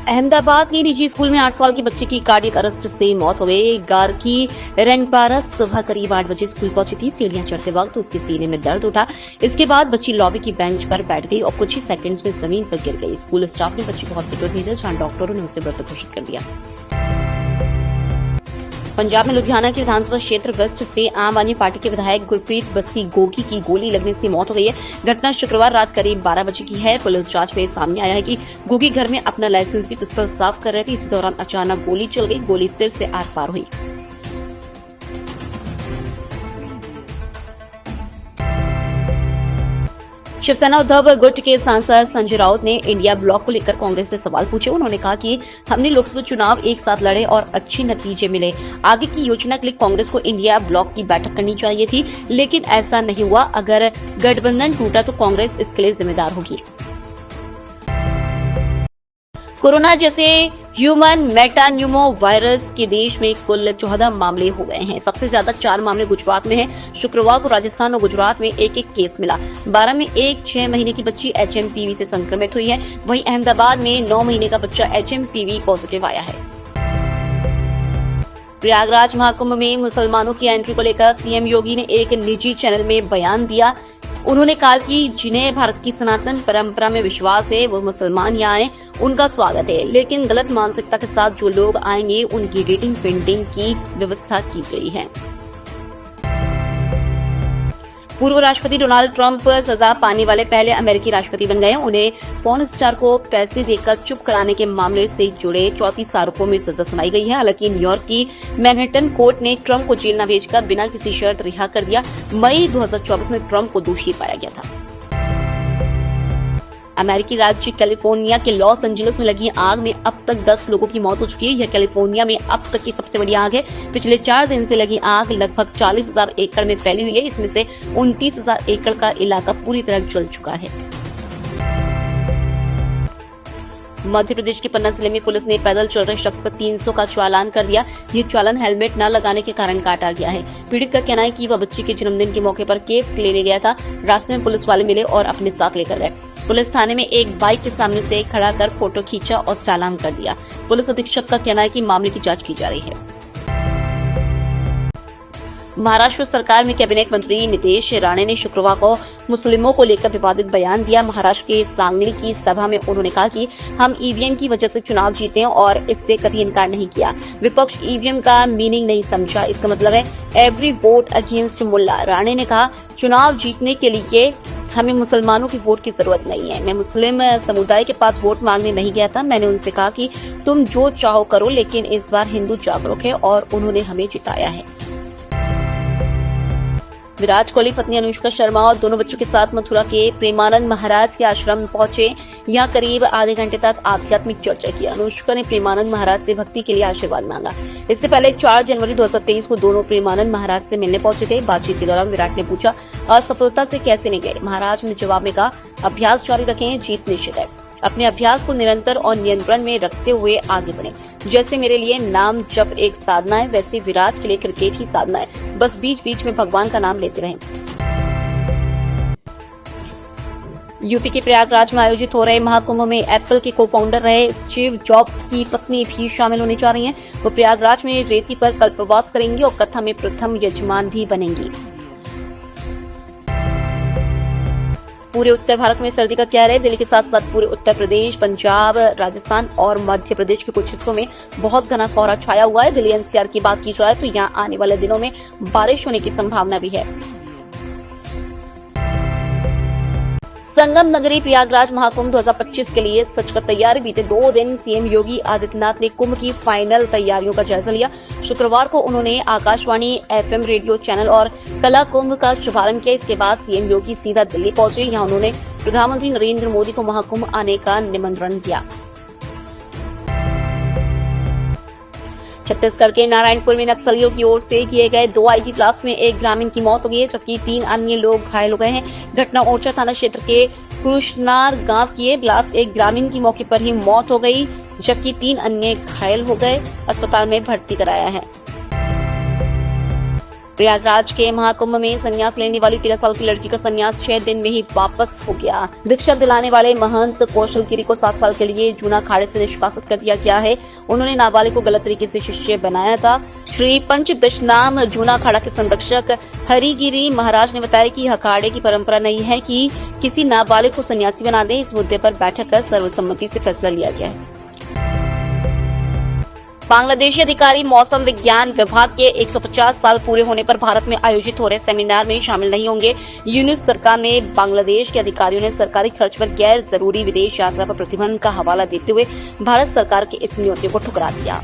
अहमदाबाद के निजी स्कूल में 8 साल की बच्ची की कार्डियक अरेस्ट से मौत हो गई। गार की रंगपारा सुबह करीब 8 बजे स्कूल पहुंची थी। सीढ़ियां चढ़ते वक्त उसके सीने में दर्द उठा। इसके बाद बच्ची लॉबी की बेंच पर बैठ गई और कुछ ही सेकंड्स में जमीन पर गिर गई। स्कूल स्टाफ ने बच्ची को हॉस्पिटल भेजा, जहां डॉक्टरों ने उसे मृत घोषित कर दिया। पंजाब में लुधियाना के विधानसभा क्षेत्र वेस्ट से आम आदमी पार्टी के विधायक गुरप्रीत बस्सी गोगी की गोली लगने से मौत हो गई है। घटना शुक्रवार रात करीब 12 बजे की है। पुलिस जांच में सामने आया है कि गोगी घर में अपना लाइसेंसी पिस्टल साफ कर रहे थे। इसी दौरान अचानक गोली चल गई। गोली सिर से आर पार हुई। शिवसेना उद्धव गुट के सांसद संजय राउत ने इंडिया ब्लॉक को लेकर कांग्रेस से सवाल पूछे। उन्होंने कहा कि हमने लोकसभा चुनाव एक साथ लड़े और अच्छे नतीजे मिले। आगे की योजना के लिए कांग्रेस को इंडिया ब्लॉक की बैठक करनी चाहिए थी, लेकिन ऐसा नहीं हुआ। अगर गठबंधन टूटा तो कांग्रेस इसके लिए जिम्मेदार होगी। कोरोना जैसे ह्यूमन मेटान्यूमो वायरस के देश में कुल 14 मामले हो गए हैं। सबसे ज्यादा 4 मामले गुजरात में हैं। शुक्रवार को राजस्थान और गुजरात में एक एक केस मिला। 12 में एक 6 महीने की बच्ची HMPV से संक्रमित हुई है। वहीं अहमदाबाद में 9 महीने का बच्चा HMPV पॉजिटिव आया है। प्रयागराज महाकुंभ में मुसलमानों की एंट्री को लेकर सीएम योगी ने एक निजी चैनल में बयान दिया। उन्होंने कहा कि जिन्हें भारत की सनातन परंपरा में विश्वास है वो मुसलमान यहाँ आए, उनका स्वागत है, लेकिन गलत मानसिकता के साथ जो लोग आएंगे उनकी रेटिंग पेंटिंग की व्यवस्था की गई है। पूर्व राष्ट्रपति डोनाल्ड ट्रंप सजा पाने वाले पहले अमेरिकी राष्ट्रपति बन गए। उन्हें पॉर्न स्टार को पैसे देकर चुप कराने के मामले से जुड़े 34 आरोपों में सजा सुनाई गई है। हालांकि न्यूयॉर्क की मैनहट्टन कोर्ट ने ट्रंप को जेल न भेजकर बिना किसी शर्त रिहा कर दिया। मई 2024 में ट्रंप को दोषी पाया गया था। अमेरिकी राज्य कैलिफोर्निया के लॉस एंजलिस में लगी आग में अब तक 10 लोगों की मौत हो चुकी है। यह कैलिफोर्निया में अब तक की सबसे बड़ी आग है। पिछले 4 दिन से लगी आग लगभग 40,000 एकड़ में फैली हुई है। इसमें से 29,000 एकड़ का इलाका पूरी तरह जल चुका है। मध्य प्रदेश के पन्ना जिले में पुलिस ने पैदल चल रहे शख्स पर 300 का चालान कर दिया। ये चालान हेलमेट न लगाने के कारण काटा गया है। पीड़ित का कहना है कि वह बच्ची के जन्मदिन के मौके पर केक लेने गया था। रास्ते में पुलिस वाले मिले और अपने साथ लेकर गए। पुलिस थाने में एक बाइक के सामने से खड़ा कर फोटो खींचा और चालान कर दिया। पुलिस अधीक्षक का कहना है कि मामले की जांच की जा रही है। महाराष्ट्र सरकार में कैबिनेट मंत्री नितेश राणे ने शुक्रवार को मुस्लिमों को लेकर विवादित बयान दिया। महाराष्ट्र के सांगली की सभा में उन्होंने कहा कि हम ईवीएम की वजह से चुनाव जीते हैं और इससे कभी इनकार नहीं किया। विपक्ष ईवीएम का मीनिंग नहीं समझा। इसका मतलब है एवरी वोट अगेंस्ट मुल्ला। राणे ने कहा, चुनाव जीतने के लिए हमें मुसलमानों की वोट की जरूरत नहीं है। मैं मुस्लिम समुदाय के पास वोट मांगने नहीं गया था। मैंने उनसे कहा कि तुम जो चाहो करो, लेकिन इस बार हिंदू जागरूक है और उन्होंने हमें जिताया है। विराट कोहली पत्नी अनुष्का शर्मा और दोनों बच्चों के साथ मथुरा के प्रेमानंद महाराज के आश्रम में पहुंचे। यहाँ करीब आधे घंटे तक आध्यात्मिक चर्चा की। अनुष्का ने प्रेमानंद महाराज से भक्ति के लिए आशीर्वाद मांगा। इससे पहले 4 जनवरी 2023 को दोनों प्रेमानंद महाराज से मिलने पहुंचे थे। बातचीत के दौरान विराट ने पूछा, असफलता से कैसे निकले? महाराज ने जवाब में कहा, अभ्यास जारी रखें, जीत निश्चित है। अपने अभ्यास को निरंतर और नियंत्रण में रखते हुए आगे बढ़े। जैसे मेरे लिए नाम जप एक साधना है, वैसे विराट के लिए क्रिकेट ही साधना है। बस बीच बीच में भगवान का नाम लेते रहें। यूपी के प्रयागराज में आयोजित हो रहे महाकुंभ में एप्पल के को फाउंडर रहे स्टीव जॉब्स की पत्नी भी शामिल होने जा रही हैं। वो प्रयागराज में रेती पर कल्पवास करेंगी और कथा में प्रथम यजमान भी बनेंगी। पूरे उत्तर भारत में सर्दी का कहर है। दिल्ली के साथ साथ पूरे उत्तर प्रदेश, पंजाब, राजस्थान और मध्य प्रदेश के कुछ हिस्सों में बहुत घना कोहरा छाया हुआ है। दिल्ली NCR की बात की जाए तो यहाँ आने वाले दिनों में बारिश होने की संभावना भी है। संगम नगरी प्रयागराज महाकुंभ 2025 के लिए सच कर तैयारी। बीते 2 दिन सीएम योगी आदित्यनाथ ने कुंभ की फाइनल तैयारियों का जायजा लिया। शुक्रवार को उन्होंने आकाशवाणी FM रेडियो चैनल और कला कुंभ का शुभारंभ किया। इसके बाद सीएम योगी सीधा दिल्ली पहुंचे। यहां उन्होंने प्रधानमंत्री नरेंद्र मोदी को महाकुंभ आने का निमंत्रण दिया। छत्तीसगढ़ के नारायणपुर में नक्सलियों की ओर से किए गए 2 आईडी ब्लास्ट में एक ग्रामीण की मौत हो गई है, जबकि 3 अन्य लोग घायल हो गए हैं। घटना ओरछा थाना क्षेत्र के कुरुशनार गांव की है। ब्लास्ट एक ग्रामीण की मौके पर ही मौत हो गई, जबकि 3 अन्य घायल हो गए, अस्पताल में भर्ती कराया है। प्रयागराज के महाकुंभ में संन्यास लेने वाली 13 साल की लड़की का संन्यास 6 दिन में ही वापस हो गया। दीक्षा दिलाने वाले महंत कौशलगिरी को 7 साल के लिए जूना अखाड़े से निष्कासित कर दिया गया है। उन्होंने नाबालिग को गलत तरीके से शिष्य बनाया था। श्री पंचदशनाम जूना अखाड़ा के संरक्षक हरिगिरी महाराज ने बताया कि अखाड़े की परंपरा नहीं है कि किसी नाबालिग को सन्यासी बना दे। इस मुद्दे पर बैठक कर सर्वसम्मति से फैसला लिया गया है। बांग्लादेशी अधिकारी मौसम विज्ञान विभाग के 150 साल पूरे होने पर भारत में आयोजित हो रहे सेमिनार में शामिल नहीं होंगे। यूनुस सरकार में बांग्लादेश के अधिकारियों ने सरकारी खर्च पर गैर जरूरी विदेश यात्रा पर प्रतिबंध का हवाला देते हुए भारत सरकार के इस न्योते को ठुकरा दिया।